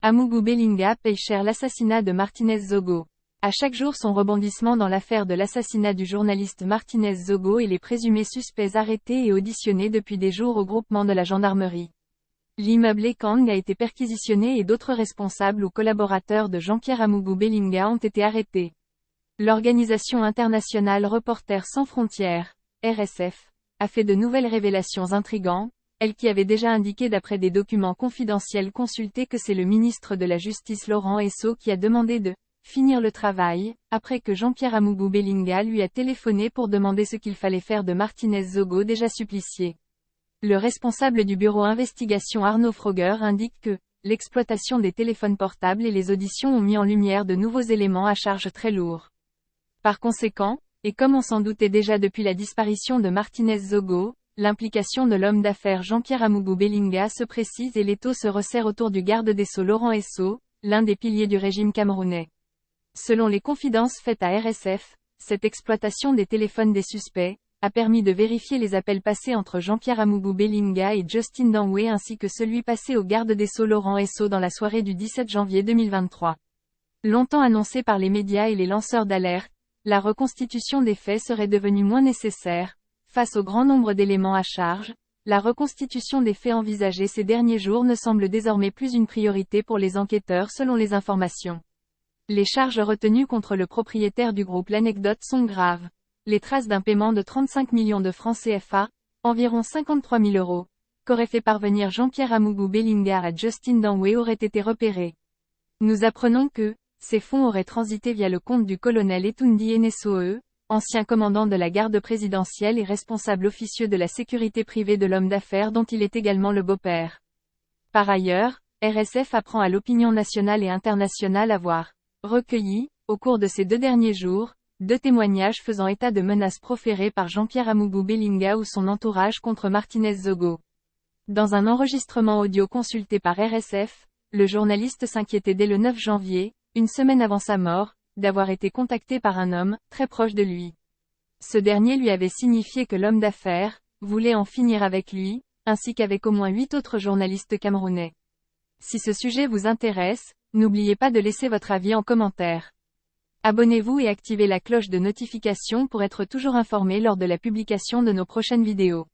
Amougou Bellinga paye cher l'assassinat de Martínez Zogo. À chaque jour son rebondissement dans l'affaire de l'assassinat du journaliste Martínez Zogo et les présumés suspects arrêtés et auditionnés depuis des jours au groupement de la gendarmerie. L'immeuble Ekang a été perquisitionné et d'autres responsables ou collaborateurs de Jean-Pierre Amougou Bellinga ont été arrêtés. L'organisation internationale Reporters sans frontières, RSF, a fait de nouvelles révélations intrigantes, elle qui avait déjà indiqué d'après des documents confidentiels consultés que c'est le ministre de la Justice Laurent Esso qui a demandé de finir le travail, après que Jean-Pierre Amougou Bellinga lui a téléphoné pour demander ce qu'il fallait faire de Martínez Zogo déjà supplicié. Le responsable du bureau investigation Arnaud Froger indique que l'exploitation des téléphones portables et les auditions ont mis en lumière de nouveaux éléments à charge très lourds. Par conséquent, et comme on s'en doutait déjà depuis la disparition de Martínez Zogo, l'implication de l'homme d'affaires Jean-Pierre Amougou Bellinga se précise et l'étau se resserre autour du garde des Sceaux Laurent Esso, l'un des piliers du régime camerounais. Selon les confidences faites à RSF, cette exploitation des téléphones des suspects a permis de vérifier les appels passés entre Jean-Pierre Amougou Bellinga et Justin Danwé ainsi que celui passé au garde des Sceaux Laurent Esso dans la soirée du 17 janvier 2023. Longtemps annoncée par les médias et les lanceurs d'alerte, la reconstitution des faits serait devenue moins nécessaire. Face au grand nombre d'éléments à charge, la reconstitution des faits envisagés ces derniers jours ne semble désormais plus une priorité pour les enquêteurs selon les informations. Les charges retenues contre le propriétaire du groupe L'Anecdote sont graves. Les traces d'un paiement de 35 millions de francs CFA, environ 53 000 euros, qu'aurait fait parvenir Jean-Pierre Amougou Bellinga à Justin Danwé auraient été repérés. Nous apprenons que ces fonds auraient transité via le compte du colonel Etundi Enessoe, ancien commandant de la garde présidentielle et responsable officieux de la sécurité privée de l'homme d'affaires dont il est également le beau-père. Par ailleurs, RSF apprend à l'opinion nationale et internationale avoir recueilli, au cours de ces 2 derniers jours, 2 témoignages faisant état de menaces proférées par Jean-Pierre Amougou Bellinga ou son entourage contre Martínez Zogo. Dans un enregistrement audio consulté par RSF, le journaliste s'inquiétait dès le 9 janvier, une semaine avant sa mort, d'avoir été contacté par un homme, très proche de lui. Ce dernier lui avait signifié que l'homme d'affaires voulait en finir avec lui, ainsi qu'avec au moins 8 autres journalistes camerounais. Si ce sujet vous intéresse, n'oubliez pas de laisser votre avis en commentaire. Abonnez-vous et activez la cloche de notification pour être toujours informé lors de la publication de nos prochaines vidéos.